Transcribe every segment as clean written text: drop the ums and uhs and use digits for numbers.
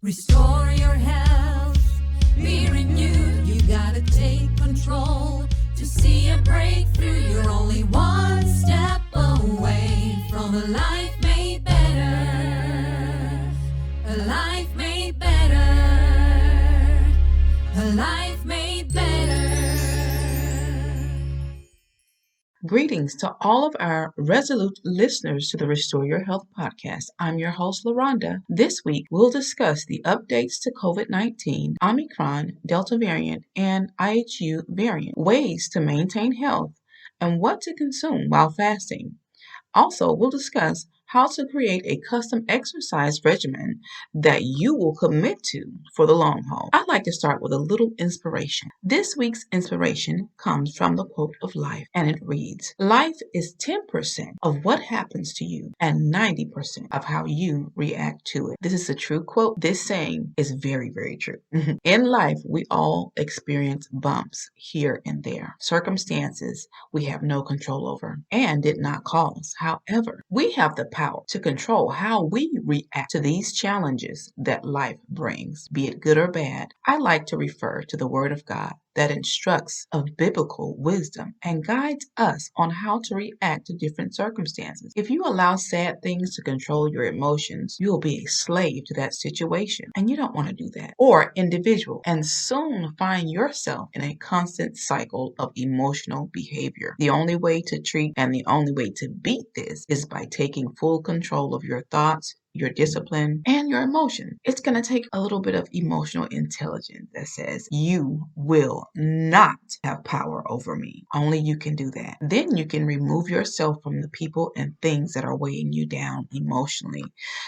Restore your health, be renewed. You gotta take control to see a breakthrough. You're only one step away from a life made better. A life made better. A life made better. Greetings to all of our resolute listeners to the Restore Your Health podcast. I'm your host, Laronda. This week, we'll discuss the updates to COVID-19, Omicron, Delta variant, and IHU variant, ways to maintain health, and what to consume while fasting. Also, we'll discuss how to create a custom exercise regimen that you will commit to for the long haul. I'd like to start with a little inspiration. This week's inspiration comes from the quote of life, and it reads, "Life is 10% of what happens to you and 90% of how you react to it." This is a true quote. This saying is very, very true. In life, we all experience bumps here and there, circumstances we have no control over and did not cause. However, we have the power to control how we react to these challenges that life brings, be it good or bad. I like to refer to the Word of God that instructs of biblical wisdom and guides us on how to react to different circumstances. If you allow sad things to control your emotions, you will be a slave to that situation, and you don't want to do that. Or individual, and soon find yourself in a constant cycle of emotional behavior. The only way to treat and the only way to beat this is by taking full control of your thoughts, your discipline, and your emotion. It's going to take a little bit of emotional intelligence that says, you will not have power over me. Only you can do that. Then you can remove yourself from the people and things that are weighing you down emotionally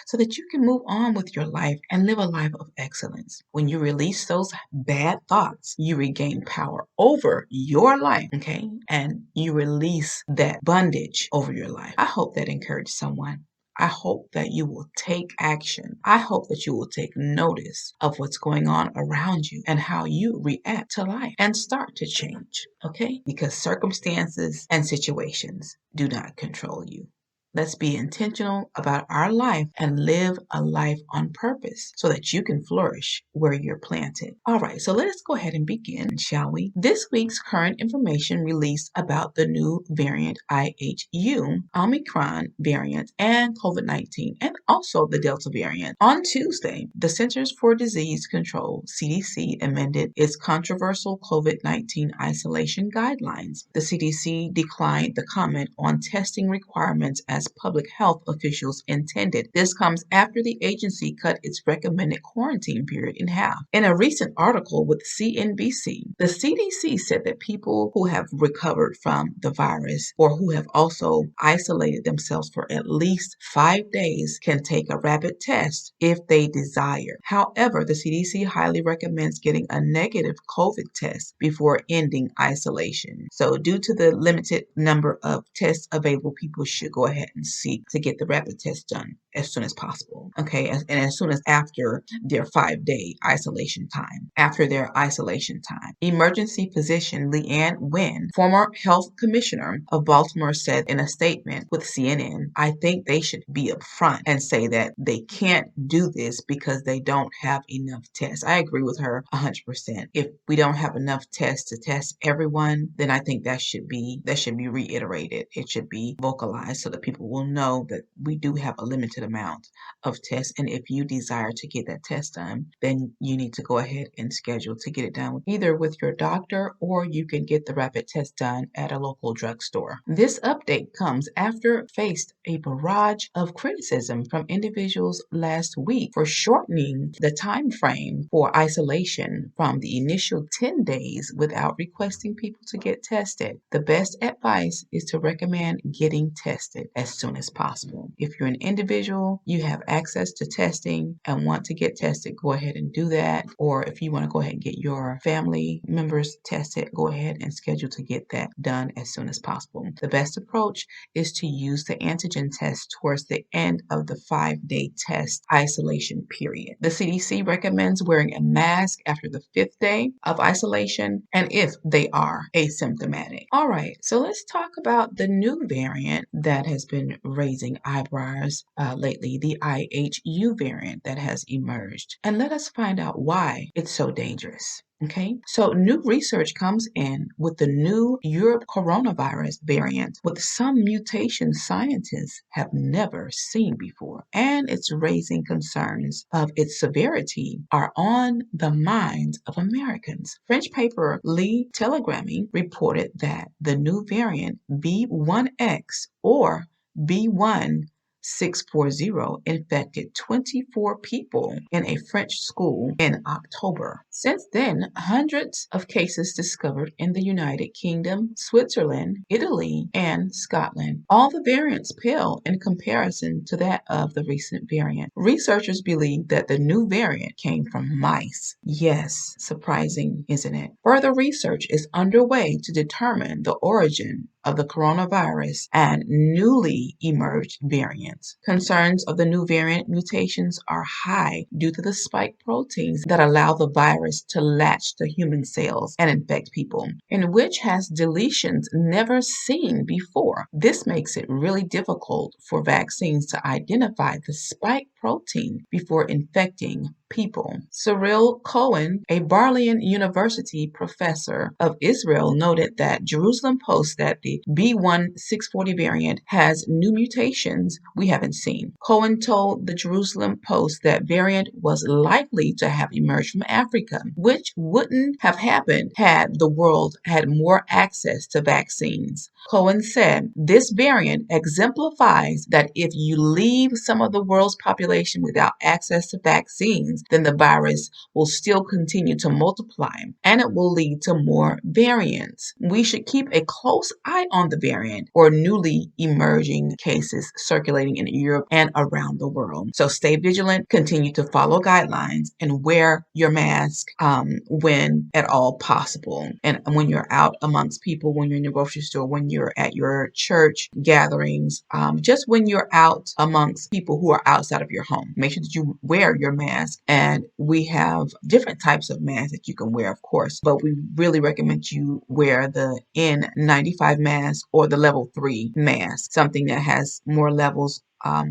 so that you can move on with your life and live a life of excellence. When you release those bad thoughts, you regain power over your life, okay? And you release that bondage over your life. I hope that encourages someone. I hope that you will take action. I hope that you will take notice of what's going on around you and how you react to life and start to change, okay? Because circumstances and situations do not control you. Let's be intentional about our life and live a life on purpose so that you can flourish where you're planted. All right, so let us go ahead and begin, shall we? This week's current information released about the new variant IHU, Omicron variant, and COVID-19, and also the Delta variant. On Tuesday, the Centers for Disease Control, CDC, amended its controversial COVID-19 isolation guidelines. The CDC declined the comment on testing requirements as public health officials intended. This comes after the agency cut its recommended quarantine period in half. In a recent article with CNBC, the CDC said that people who have recovered from the virus or who have also isolated themselves for at least 5 days can take a rapid test if they desire. However, the CDC highly recommends getting a negative COVID test before ending isolation. So due to the limited number of tests available, people should go ahead and seek to get the rapid test done as soon as possible. Okay, and as soon as after their 5-day isolation time. After their isolation time. Emergency physician Leanne Wynn, former health commissioner of Baltimore, said in a statement with CNN, "I think they should be upfront and say that they can't do this because they don't have enough tests." I agree with her 100%. If we don't have enough tests to test everyone, then I think that should be reiterated. It should be vocalized so that people will know that we do have a limited amount of tests, and if you desire to get that test done, then you need to go ahead and schedule to get it done either with your doctor, or you can get the rapid test done at a local drugstore. This update comes after it faced a barrage of criticism from individuals last week for shortening the time frame for isolation from the initial 10 days without requesting people to get tested. The best advice is to recommend getting tested as soon as possible. If you're an individual, you have access to testing and want to get tested, go ahead and do that. Or if you want to go ahead and get your family members tested, go ahead and schedule to get that done as soon as possible. The best approach is to use the antigen test towards the end of the 5-day test isolation period. The CDC recommends wearing a mask after the 5th day of isolation and if they are asymptomatic. All right, so let's talk about the new variant that has been raising eyebrows lately the IHU variant that has emerged. And let us find out why it's so dangerous. Okay, so new research comes in with the new Europe coronavirus variant with some mutations scientists have never seen before, and it's raising concerns of its severity are on the minds of Americans. French paper Le Telegramme reported that the new variant B1X or B1640 infected 24 people in a French school in October. Since then, hundreds of cases discovered in the United Kingdom, Switzerland, Italy, and Scotland. All the variants pale in comparison to that of the recent variant. Researchers believe that the new variant came from mice. Yes, surprising, isn't it? Further research is underway to determine the origin of the coronavirus and newly emerged variants. Concerns of the new variant mutations are high due to the spike proteins that allow the virus to latch to human cells and infect people, in which has deletions never seen before. This makes it really difficult for vaccines to identify the spike protein before infecting people. Cyril Cohen, a Bar-Ilan University professor of Israel, noted that Jerusalem Post that the B1640 variant has new mutations we haven't seen. Cohen told the Jerusalem Post that variant was likely to have emerged from Africa, which wouldn't have happened had the world had more access to vaccines. Cohen said, this variant exemplifies that if you leave some of the world's population without access to vaccines, then the virus will still continue to multiply and it will lead to more variants. We should keep a close eye on the variant or newly emerging cases circulating in Europe and around the world. So stay vigilant, continue to follow guidelines, and wear your mask when at all possible. And when you're out amongst people, when you're in the grocery store, when you're at your church gatherings, just when you're out amongst people who are outside of your home, make sure that you wear your mask. And we have different types of masks that you can wear, of course, but we really recommend you wear the N95 mask or the level 3 mask, something that has more levels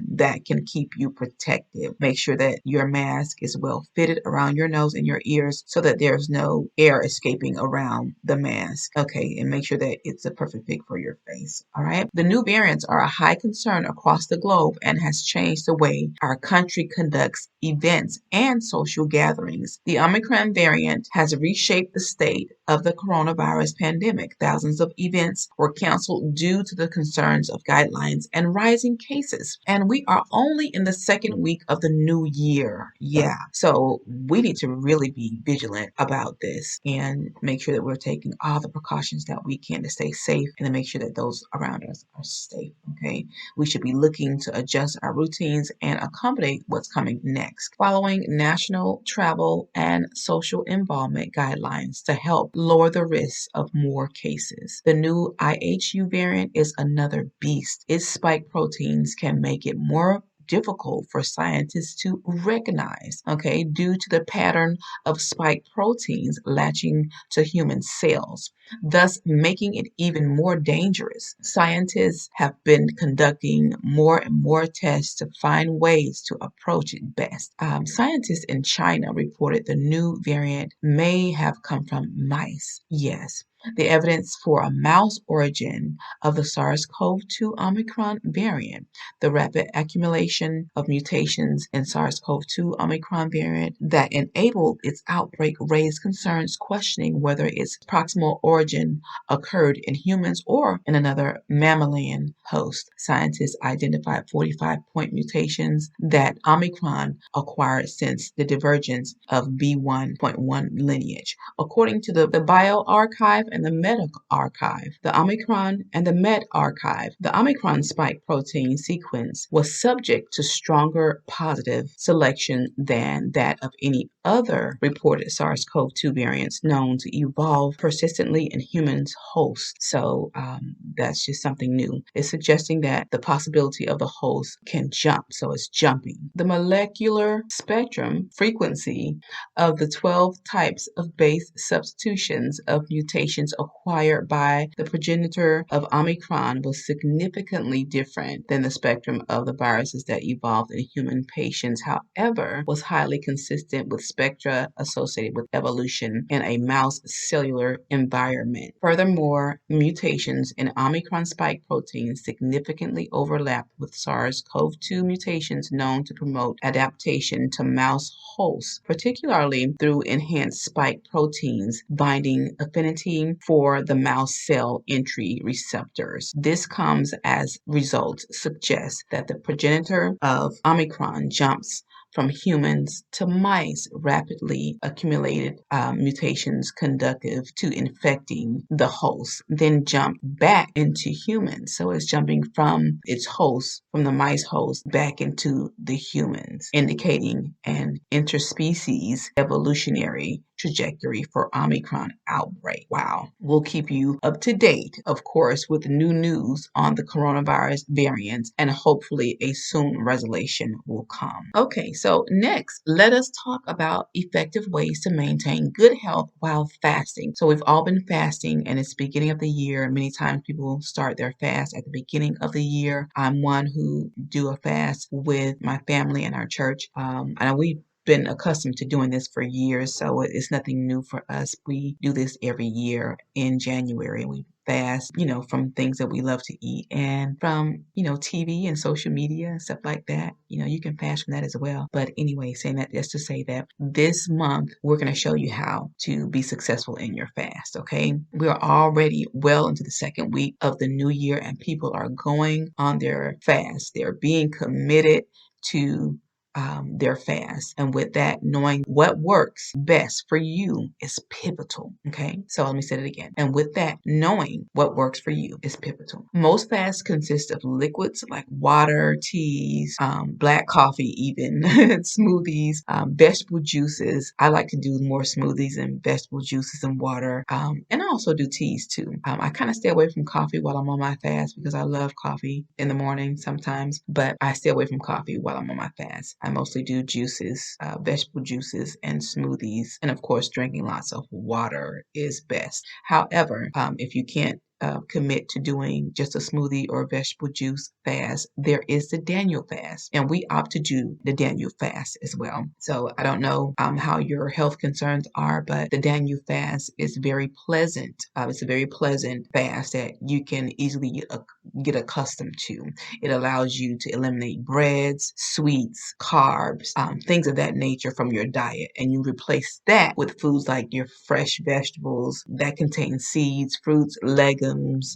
that can keep you protective. Make sure that your mask is well fitted around your nose and your ears so that there's no air escaping around the mask. Okay, and make sure that it's a perfect fit for your face. All right. The new variants are a high concern across the globe and has changed the way our country conducts events and social gatherings. The Omicron variant has reshaped the state of the coronavirus pandemic. Thousands of events were canceled due to the concerns of guidelines and rising cases. And we are only in the second week of the new year. Yeah. So we need to really be vigilant about this and make sure that we're taking all the precautions that we can to stay safe and to make sure that those around us are safe. Okay. We should be looking to adjust our routines and accommodate what's coming next, following national travel and social involvement guidelines to help lower the risk of more cases. The new IHU variant is another beast. Its spike proteins can make it more difficult for scientists to recognize, okay, due to the pattern of spike proteins latching to human cells, thus making it even more dangerous. Scientists have been conducting more and more tests to find ways to approach it best. Scientists in China reported the new variant may have come from mice. Yes. The evidence for a mouse origin of the SARS-CoV-2 Omicron variant, the rapid accumulation of mutations in SARS-CoV-2 Omicron variant that enabled its outbreak raised concerns questioning whether its proximal origin occurred in humans or in another mammalian host. Scientists identified 45-point mutations that Omicron acquired since the divergence of B1.1 lineage. According to the bioRxiv and the medRxiv, the Omicron and the medRxiv, the Omicron spike protein sequence was subject to stronger positive selection than that of any other reported SARS-CoV-2 variants known to evolve persistently in humans hosts. So that's just something new. It's suggesting that the possibility of the host can jump. So it's jumping. The molecular spectrum frequency of the 12 types of base substitutions of mutations acquired by the progenitor of Omicron was significantly different than the spectrum of the viruses that evolved in human patients. However, was highly consistent with spectra associated with evolution in a mouse cellular environment. Furthermore, mutations in Omicron spike protein significantly overlapped with SARS-CoV-2 mutations known to promote adaptation to mouse hosts, particularly through enhanced spike proteins binding affinity for the mouse cell entry receptors. This comes as results suggest that the progenitor of Omicron jumps from humans to mice, rapidly accumulated mutations conducive to infecting the host, then jump back into humans. So it's jumping from its host, from the mice host, back into the humans, indicating an interspecies evolutionary trajectory for Omicron outbreak. Wow. We'll keep you up to date, of course, with new news on the coronavirus variants, and hopefully a soon resolution will come. Okay, so next, let us talk about effective ways to maintain good health while fasting. So we've all been fasting, and it's beginning of the year. Many times people start their fast at the beginning of the year. I'm one who do a fast with my family and our church. And we've been accustomed to doing this for years, so it's nothing new for us. We do this every year in January. We fast, from things that we love to eat and from, TV and social media and stuff like that. You can fast from that as well. But anyway, saying that just to say that this month, we're going to show you how to be successful in your fast, okay? We're already well into the second week of the new year, and people are going on their fast. They're being committed to their fast. And with that, knowing what works best for you is pivotal. Okay. So let me say it again. And with that, knowing what works for you is pivotal. Most fasts consist of liquids like water, teas, black coffee, even smoothies, vegetable juices. I like to do more smoothies and vegetable juices and water. And I also do teas too. I kind of stay away from coffee while I'm on my fast because I love coffee in the morning sometimes, but I stay away from coffee while I'm on my fast. I mostly do juices, vegetable juices and smoothies. And of course, drinking lots of water is best. However, if you can't commit to doing just a smoothie or a vegetable juice fast, there is the Daniel fast, and we opt to do the Daniel fast as well. So I don't know how your health concerns are, but the Daniel fast is very pleasant. It's a very pleasant fast that you can easily get accustomed to. It allows you to eliminate breads, sweets, carbs, things of that nature from your diet, and you replace that with foods like your fresh vegetables that contain seeds, fruits, legumes,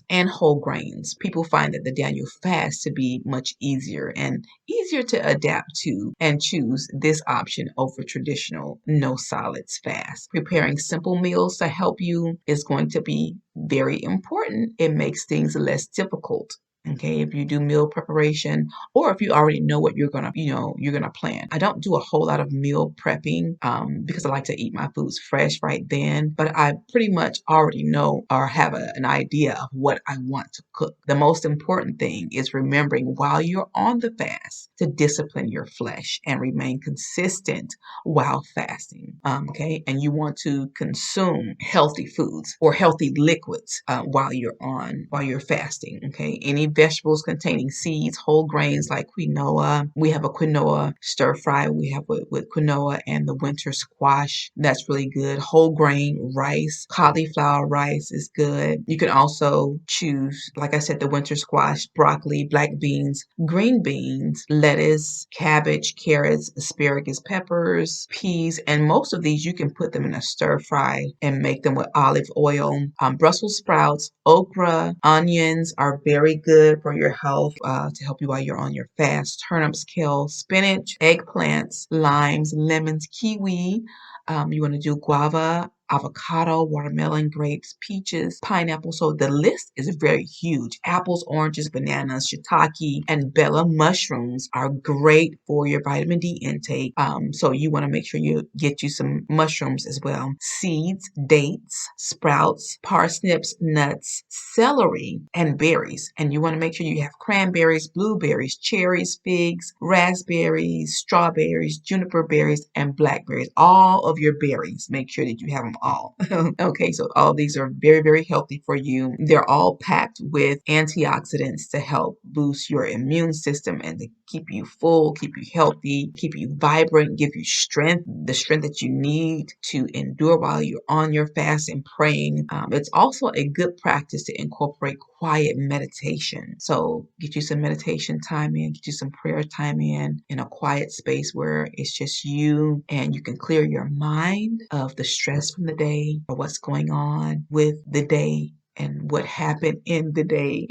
and whole grains. People find that the Daniel fast to be much easier to adapt to, and choose this option over traditional no solids fast. Preparing simple meals to help you is going to be very important. It makes things less difficult. Okay, if you do meal preparation, or if you already know what you're gonna plan. I don't do a whole lot of meal prepping because I like to eat my foods fresh right then, but I pretty much already know or have an idea of what I want to cook. The most important thing is remembering while you're on the fast to discipline your flesh and remain consistent while fasting. Okay, and you want to consume healthy foods or healthy liquids while you're fasting. Okay, any vegetables containing seeds, whole grains like quinoa. We have a quinoa stir fry. We have with quinoa and the winter squash. That's really good. Whole grain rice, cauliflower rice is good. You can also choose, like I said, the winter squash, broccoli, black beans, green beans, lettuce, cabbage, carrots, asparagus, peppers, peas, and most of these you can put them in a stir fry and make them with olive oil. Brussels sprouts, okra, onions are very good for your health to help you while you're on your fast. Turnips, kale, spinach, eggplants, limes, lemons, kiwi. You want to do guava, avocado, watermelon, grapes, peaches, pineapple. So the list is very huge. Apples, oranges, bananas, shiitake, and bella mushrooms are great for your vitamin D intake. So you want to make sure you get you some mushrooms as well. Seeds, dates, sprouts, parsnips, nuts, celery, and berries. And you want to make sure you have cranberries, blueberries, cherries, figs, raspberries, strawberries, juniper berries, and blackberries. All of your berries. Make sure that you have them all. Okay, so all these are very, very healthy for you. They're all packed with antioxidants to help boost your immune system and to keep you full, keep you healthy, keep you vibrant, give you strength, the strength that you need to endure while you're on your fast and praying. It's also a good practice to incorporate quiet meditation. So get you some meditation time in, get you some prayer time in a quiet space where it's just you and you can clear your mind of the stress from the day or what's going on with the day and what happened in the day.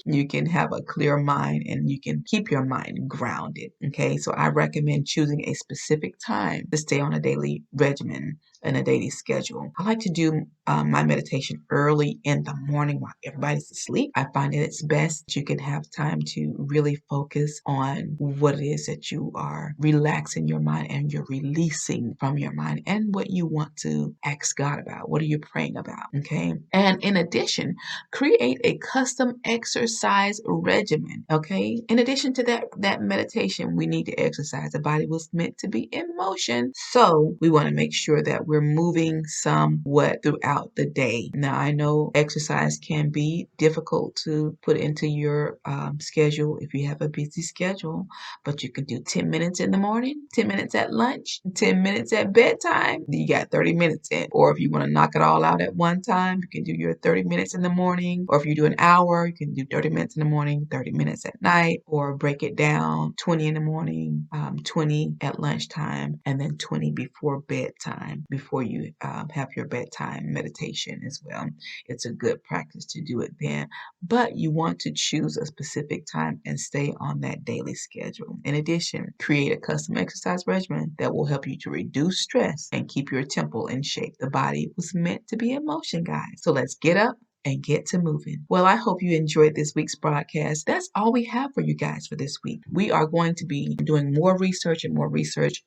You can have a clear mind and you can keep your mind grounded. Okay, so I recommend choosing a specific time to stay on a daily regimen and a daily schedule. I like to do my meditation early in the morning while everybody's asleep. I find that it's best that you can have time to really focus on what it is that you are relaxing your mind and you're releasing from your mind and what you want to ask God about. What are you praying about? Okay. And in addition, create a custom exercise regimen. Okay. In addition to that meditation, we need to exercise. The body was meant to be in motion. So we want to make sure that we're moving somewhat throughout the day. Now, I know exercise can be difficult to put into your schedule if you have a busy schedule, but you can do 10 minutes in the morning, 10 minutes at lunch, 10 minutes at bedtime. You got 30 minutes in. Or if you want to knock it all out at one time, you can do your 30 minutes in the morning. Or if you do an hour, you can do 30 minutes in the morning, 30 minutes at night, or break it down 20 in the morning, 20 at lunchtime, and then 20 before bedtime, before you have your bedtime meditation as well. It's a good practice to do it then, but you want to choose a specific time and stay on that daily schedule. In addition, create a custom exercise regimen that will help you to reduce stress and keep your temple in shape. The body was meant to be in motion, guys. So let's get up and get to moving. Well, I hope you enjoyed this week's broadcast. That's all we have for you guys for this week. We are going to be doing more research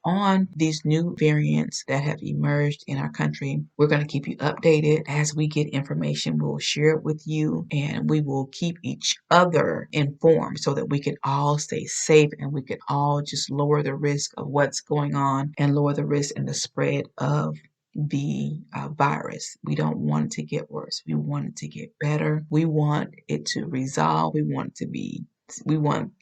on these new variants that have emerged in our country. We're going to keep you updated as we get information. We'll share it with you and we will keep each other informed so that we can all stay safe and we can all just lower the risk of what's going on and lower the risk in the spread of the virus. We don't want it to get worse. We want it to get better. We want it to resolve. We want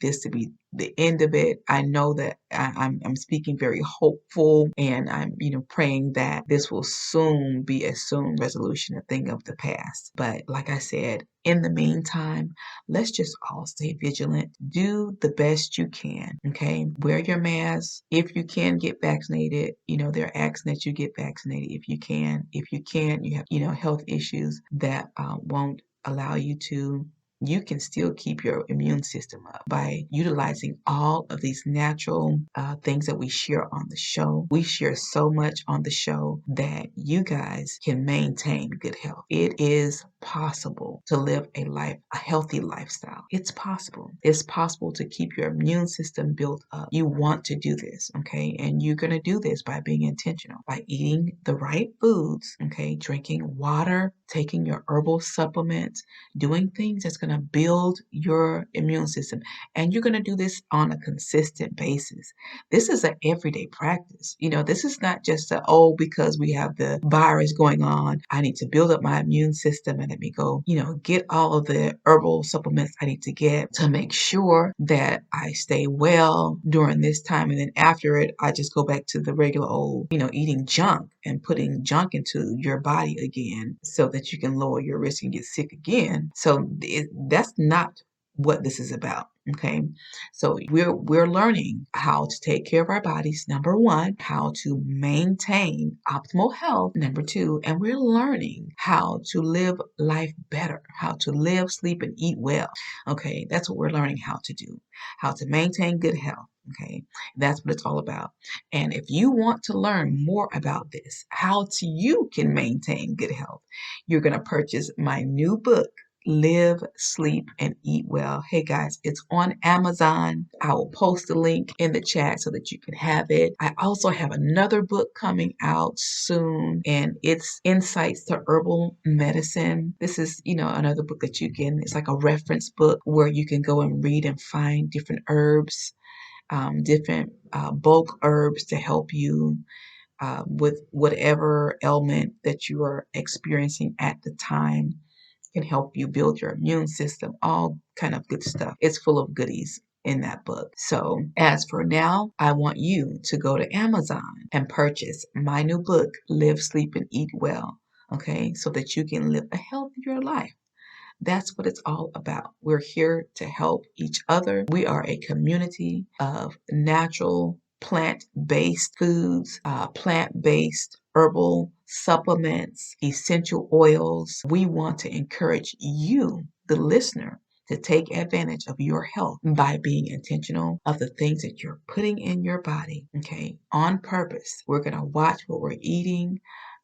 this to be the end of it. I know that I'm speaking very hopeful and I'm praying that this will soon be a soon resolution, a thing of the past. But like I said, in the meantime, let's just all stay vigilant. Do the best you can. Okay. Wear your mask. If you can get vaccinated, they're asking that you get vaccinated if you can. If you can't, you have, health issues that won't allow you to. You can still keep your immune system up by utilizing all of these natural things that we share on the show. We share so much on the show that you guys can maintain good health. It is possible to live a healthy lifestyle. It's possible. It's possible to keep your immune system built up. You want to do this, okay? And you're going to do this by being intentional, by eating the right foods, okay? Drinking water, taking your herbal supplements, doing things that's going to build your immune system. And you're going to do this on a consistent basis. This is an everyday practice. This is not just because we have the virus going on, I need to build up my immune system and let me go, get all of the herbal supplements I need to get to make sure that I stay well during this time. And then after it, I just go back to the regular old, eating junk and putting junk into your body again so that you can lower your risk and get sick again. So that's not what this is about. Okay. So we're learning how to take care of our bodies. Number one, how to maintain optimal health. Number two, and we're learning how to live life better, how to live, sleep, and eat well. Okay. That's what we're learning how to do, how to maintain good health. Okay, that's what it's all about. And if you want to learn more about this, you can maintain good health, you're going to purchase my new book, Live, Sleep, and Eat Well. Hey guys, it's on Amazon. I will post the link in the chat so that you can have it. I also have another book coming out soon, and it's Insights to Herbal Medicine. This is, another book that you can, it's like a reference book where you can go and read and find different herbs, different bulk herbs to help you with whatever ailment that you are experiencing at the time. Can help you build your immune system, all kind of good stuff. It's full of goodies in that book. So as for now, I want you to go to Amazon and purchase my new book, Live, Sleep, and Eat Well, okay, so that you can live a healthier life. That's what it's all about. We're here to help each other. We are a community of natural plant-based foods, plant-based herbal supplements, essential oils. We want to encourage you, the listener, to take advantage of your health by being intentional of the things that you're putting in your body, okay, on purpose. We're going to watch what we're eating.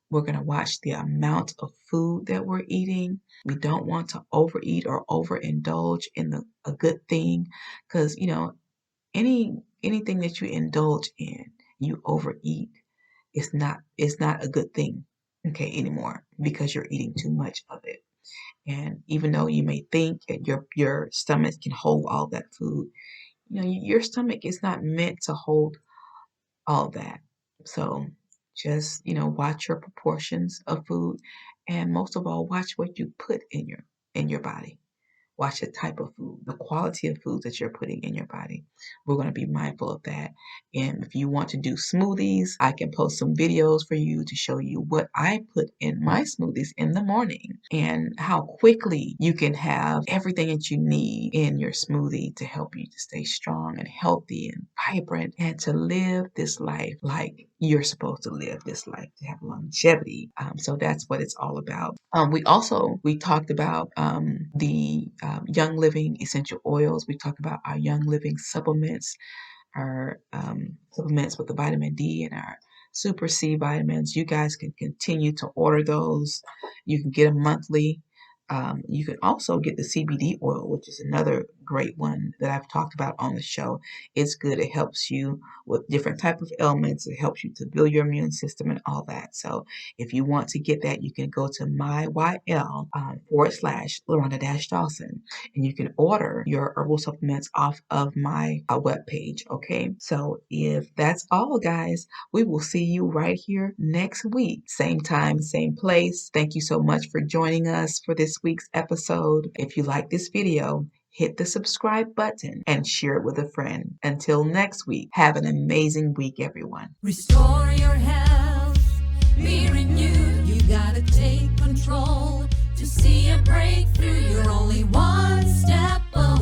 We're going to watch the amount of food that we're eating. We don't want to overeat or overindulge in a good thing, because anything that you indulge in, you overeat, it's not a good thing, okay, anymore, because you're eating too much of it. And even though you may think that your stomach can hold all that food, your stomach is not meant to hold all that. So just, watch your proportions of food, and most of all, watch what you put in your body. Watch the type of food, the quality of foods that you're putting in your body. We're going to be mindful of that. And if you want to do smoothies, I can post some videos for you to show you what I put in my smoothies in the morning and how quickly you can have everything that you need in your smoothie to help you to stay strong and healthy and vibrant and to live this life like you're supposed to live this life, to have longevity. So that's what it's all about. We talked about the Young Living essential oils. We talked about our Young Living supplements, our supplements with the vitamin D and our Super C vitamins. You guys can continue to order those. You can get them monthly. You can also get the CBD oil, which is another great one that I've talked about on the show. It's good. It helps you with different type of ailments. It helps you to build your immune system and all that. So if you want to get that, you can go to myYL /Laronda Dawson, and you can order your herbal supplements off of my webpage. Okay. So if that's all, guys, we will see you right here next week. Same time, same place. Thank you so much for joining us for this week's episode. If you like this video, hit the subscribe button and share it with a friend. Until next week, have an amazing week, everyone. Restore your health, be renewed. You gotta take control to see a breakthrough. You're only one step away.